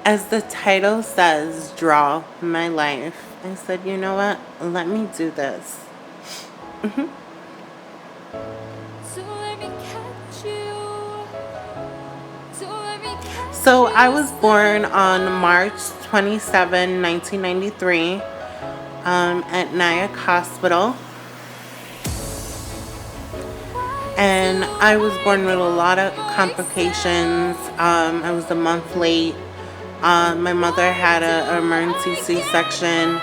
As the title says, draw my life. I said, you know what? Let me do this. So I was born on March 27, 1993, at Nyack Hospital. And I was born with a lot of complications. I was a month late. My mother had an emergency C-section,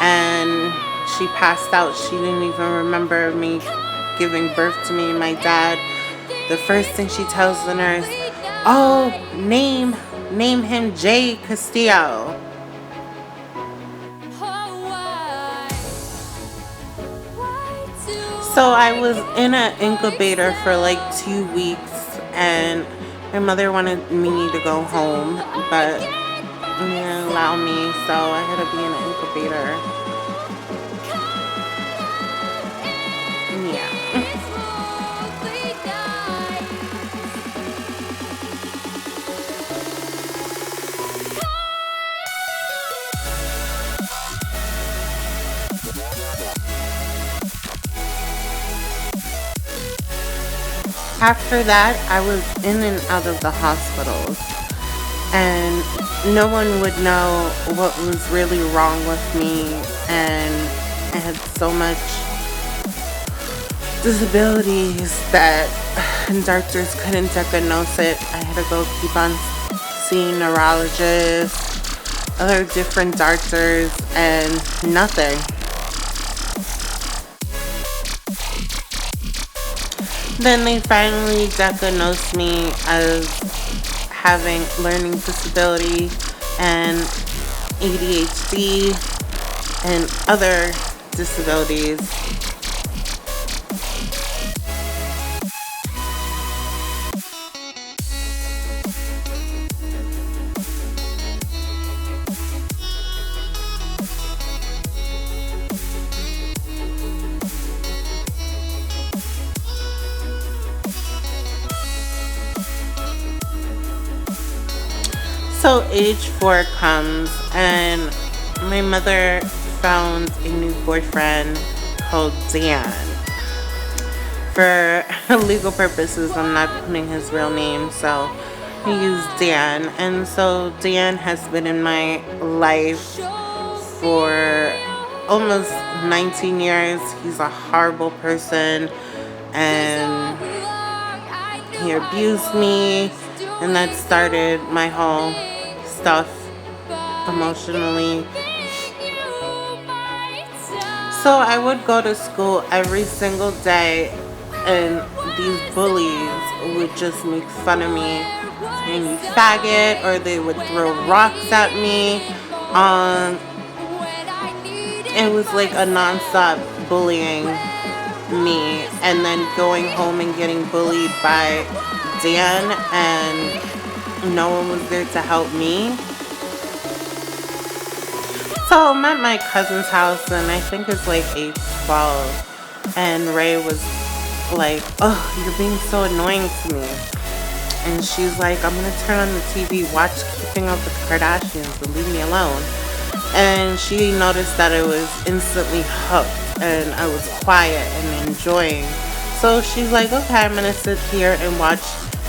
and she passed out. She didn't even remember me giving birth to me and my dad. The first thing she tells the nurse, "Oh, name him Jay Castillo." So I was in an incubator for like 2 weeks, and my mother wanted me to go home, but they didn't allow me, so I had to be in an incubator. Yeah. After that, I was in and out of the hospitals, and no one would know what was really wrong with me, and I had so much disabilities that doctors couldn't diagnose it. I had to go keep on seeing neurologists, other different doctors, and nothing. Then they finally diagnosed me as having learning disability and ADHD and other disabilities. So age 4 comes, and my mother found a new boyfriend called Dan. For legal purposes, I'm not putting his real name, so I use Dan. And so Dan has been in my life for almost 19 years. He's a horrible person, and he abused me, and that started my whole stuff emotionally. So I would go to school every single day, and these bullies would just make fun of me, saying you faggot, or they would throw rocks at me. It was like a non-stop bullying me, and then going home and getting bullied by Dan, and no one was there to help me. So I'm at my cousin's house, and I think it's like 8:12, and Ray was like, "Oh, you're being so annoying to me." And she's like, "I'm gonna turn on the TV, watch Keeping Up with the Kardashians, and leave me alone." And she noticed that I was instantly hooked, and I was quiet and enjoying. So she's like, "Okay, I'm gonna sit here and watch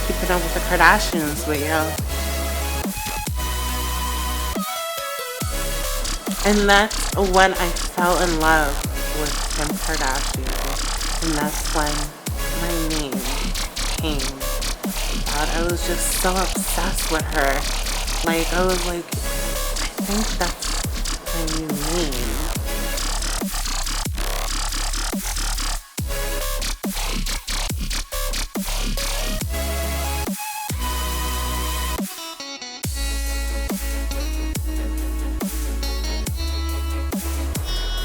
Keeping Up with the Kardashians with you." And that's when I fell in love with Kim Kardashian. And that's when my name came about. I was just so obsessed with her. Like, I was like, I think that's my new name.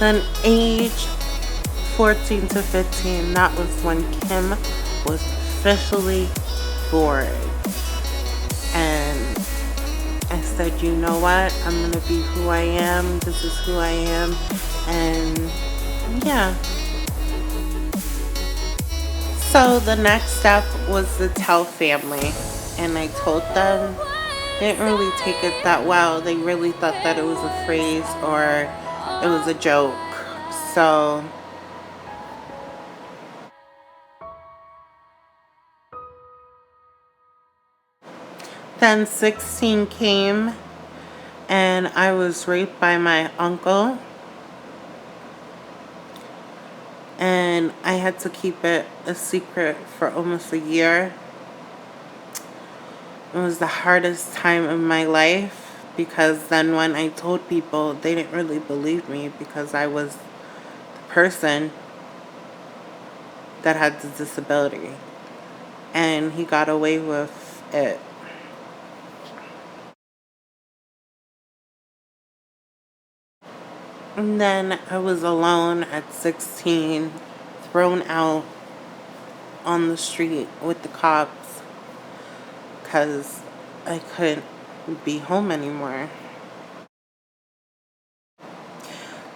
Then age 14 to 15, that was when Kim was officially born. And I said, you know what? I'm going to be who I am. This is who I am. And yeah. So the next step was to tell family. And I told them, didn't really take it that well. They really thought that it was a phrase or it was a joke. So then 16 came and I was raped by my uncle. And I had to keep it a secret for almost a year. It was the hardest time of my life because then when I told people, they didn't really believe me because I was the person that had the disability. And he got away with it. And then I was alone at 16, thrown out on the street with the cops because I couldn't be home anymore.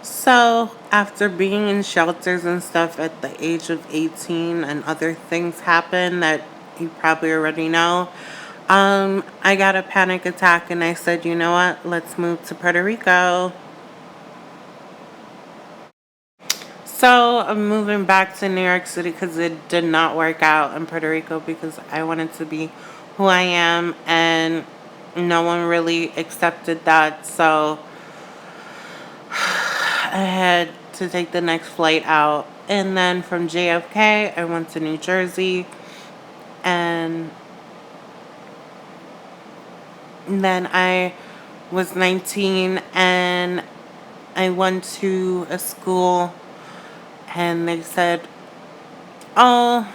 So, after being in shelters and stuff at the age of 18 and other things happen that you probably already know, I got a panic attack and I said, you know what, let's move to Puerto Rico. So, I'm moving back to New York City because it did not work out in Puerto Rico because I wanted to be who I am and no one really accepted that. So, I had to take the next flight out. And then from JFK, I went to New Jersey. And then I was 19 and I went to a school and they said, oh,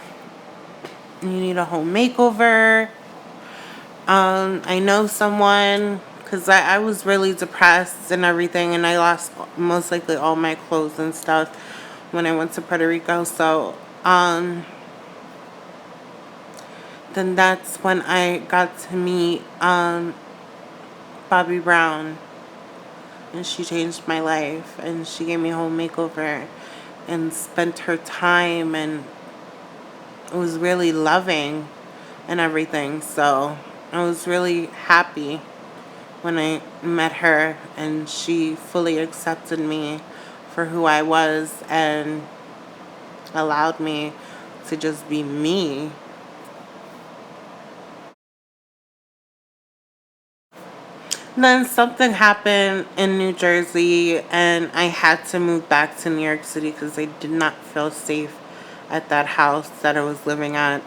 you need a home makeover. I know someone because I was really depressed and everything, and I lost most likely all my clothes and stuff when I went to Puerto Rico. So then that's when I got to meet Bobby Brown, and she changed my life, and she gave me a home makeover and spent her time, and it was really loving and everything. So I was really happy when I met her and she fully accepted me for who I was and allowed me to just be me. Then something happened in New Jersey and I had to move back to New York City because I did not feel safe at that house that I was living at.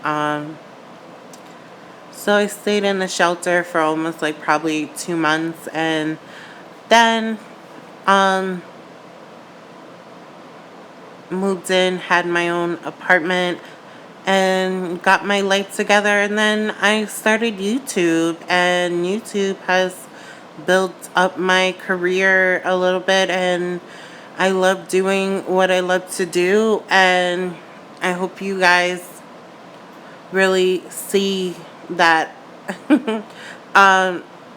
So I stayed in the shelter for almost like probably 2 months, and then moved in, had my own apartment, and got my life together. And then I started YouTube, and YouTube has built up my career a little bit, and I love doing what I love to do. And I hope you guys really see that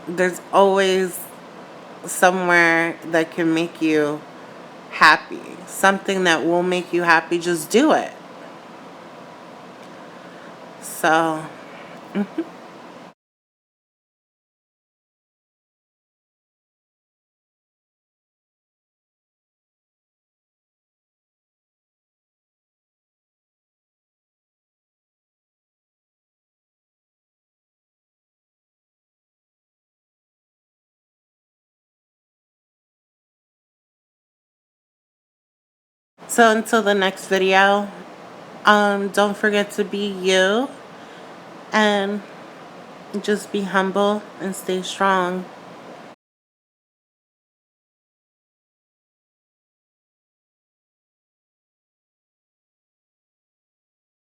there's always somewhere that can make you happy. Something that will make you happy, just do it. So, so until the next video, don't forget to be you and just be humble and stay strong.